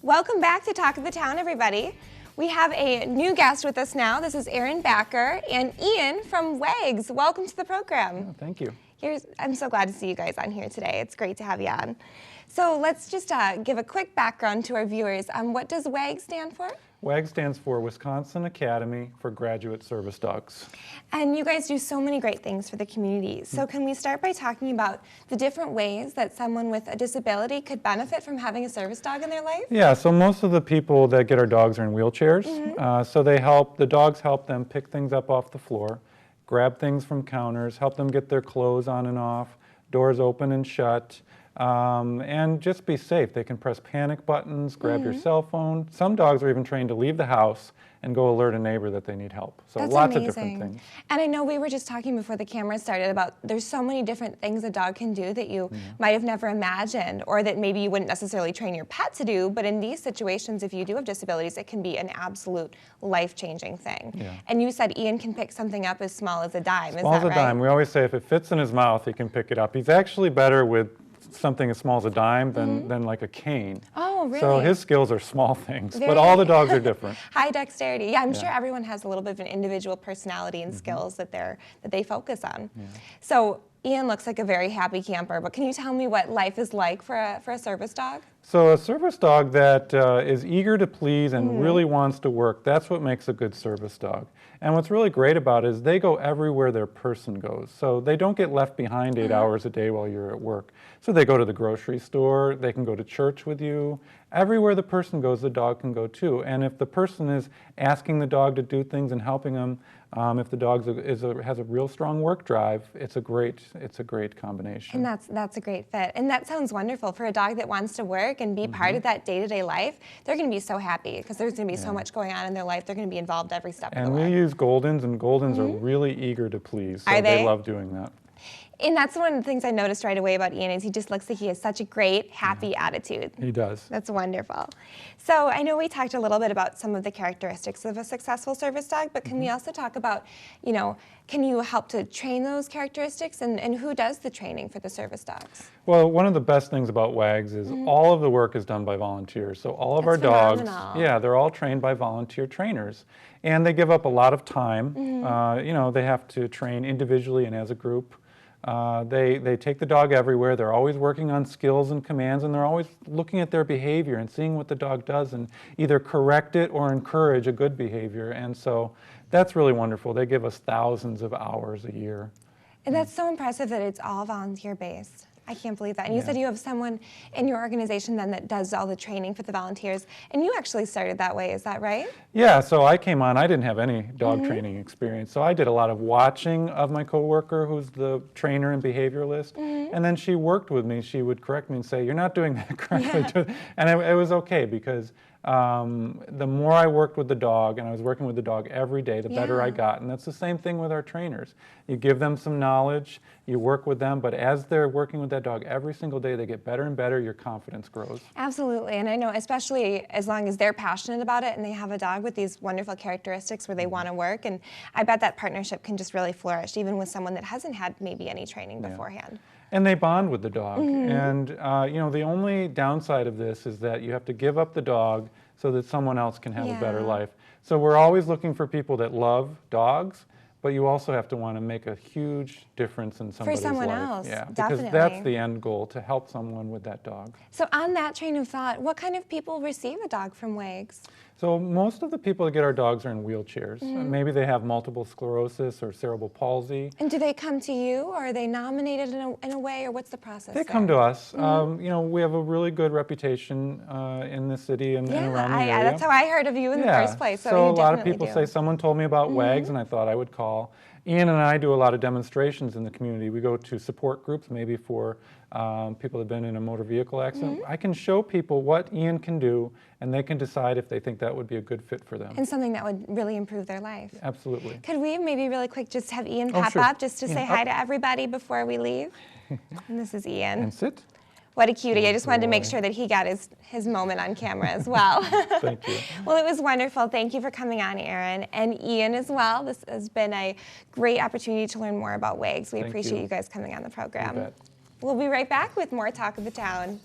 Welcome back to Talk of the Town, everybody. We have a new guest with us now. This is Erin Backer and Ian from WAGS. Welcome to the program. Oh, thank you. I'm so glad to see you guys on here today. It's great to have you on. So let's just give a quick background to our viewers. What does WAGS stand for? WAGS stands for Wisconsin Academy for Graduate Service Dogs. And you guys do so many great things for the community. So can we start by talking about the different ways that someone with a disability could benefit from having a service dog in their life? Yeah, so most of the people that get our dogs are in wheelchairs. So the dogs help them pick things up off the floor, grab things from counters, help them get their clothes on and off, doors open and shut, and just be safe. They can press panic buttons, grab your cell phone. Some dogs are even trained to leave the house and go alert a neighbor that they need help. So That's lots amazing. of different things. And I know we were just talking before the camera started about there's so many different things a dog can do that you might have never imagined, or that maybe you wouldn't necessarily train your pet to do, but in these situations, if you do have disabilities, it can be an absolute life-changing thing. Yeah. And you said Ian can pick something up as small as a dime, Small as a dime. We always say if it fits in his mouth, he can pick it up. He's actually better with something as small as a dime than like a cane. Oh, really? So his skills are small things, but all the dogs are different. High dexterity. Yeah, I'm sure everyone has a little bit of an individual personality and skills that they focus on. Yeah. So Ian looks like a very happy camper, but can you tell me what life is like for a service dog? So a service dog that is eager to please and really wants to work, that's what makes a good service dog. And what's really great about it is they go everywhere their person goes. So they don't get left behind 8 hours a day while you're at work. So they go to the grocery store, they can go to church with you. Everywhere the person goes, the dog can go too. And if the person is asking the dog to do things and helping them, if the dog has a real strong work drive, it's a great combination. And that's a great fit. And that sounds wonderful for a dog that wants to work and be part of that day-to-day life. They're going to be so happy because there's going to be so much going on in their life. They're going to be involved every step of the way. And we use Goldens, and Goldens are really eager to please. So Are they? They love doing that. And that's one of the things I noticed right away about Ian is he just looks like he has such a great, happy attitude. He does. That's wonderful. So I know we talked a little bit about some of the characteristics of a successful service dog, but can we also talk about, can you help to train those characteristics, and who does the training for the service dogs? Well, one of the best things about WAGS is all of the work is done by volunteers. So all of our dogs, they're all trained by volunteer trainers. And they give up a lot of time. They have to train individually and as a group. They take the dog everywhere. They're always working on skills and commands, and they're always looking at their behavior and seeing what the dog does and either correct it or encourage a good behavior. And so that's really wonderful. They give us thousands of hours a year. And that's so impressive that it's all volunteer-based. I can't believe that. And you said you have someone in your organization then that does all the training for the volunteers. And you actually started that way, is that right? Yeah, so I came on, I didn't have any dog training experience. So I did a lot of watching of my coworker who's the trainer and behavioralist. And then she worked with me. She would correct me and say, you're not doing that correctly. And it was okay because the more I worked with the dog, and I was working with the dog every day, the better I got. And that's the same thing with our trainers. You give them some knowledge, you work with them, but as they're working with that dog every single day, they get better and better, your confidence grows. Absolutely, and I know especially as long as they're passionate about it and they have a dog with these wonderful characteristics where they want to work, and I bet that partnership can just really flourish, even with someone that hasn't had maybe any training beforehand. And they bond with the dog. And the only downside of this is that you have to give up the dog so that someone else can have a better life. So we're always looking for people that love dogs, but you also have to want to make a huge difference in somebody's life. For someone else, Because that's the end goal, to help someone with that dog. So on that train of thought, what kind of people receive a dog from WAGS? So most of the people that get our dogs are in wheelchairs. Maybe they have multiple sclerosis or cerebral palsy. And do they come to you, or are they nominated in a way, or what's the process They come to us. We have a really good reputation in the city and around the area. That's how I heard of you in the first place. So a lot of people say, someone told me about WAGS, and I thought I would call. Ian and I do a lot of demonstrations in the community. We go to support groups, maybe for people that have been in a motor vehicle accident. I can show people what Ian can do, and they can decide if they think that would be a good fit for them. And something that would really improve their life. Absolutely. Could we maybe really quick just have Ian pop up just to say hi to everybody before we leave? And this is Ian. And sit. What a cutie. I just wanted to make sure that he got his moment on camera as well. Thank you. Well, it was wonderful. Thank you for coming on, Erin. And Ian as well. This has been a great opportunity to learn more about WAGS. We appreciate you guys coming on the program. You bet. We'll be right back with more Talk of the Town.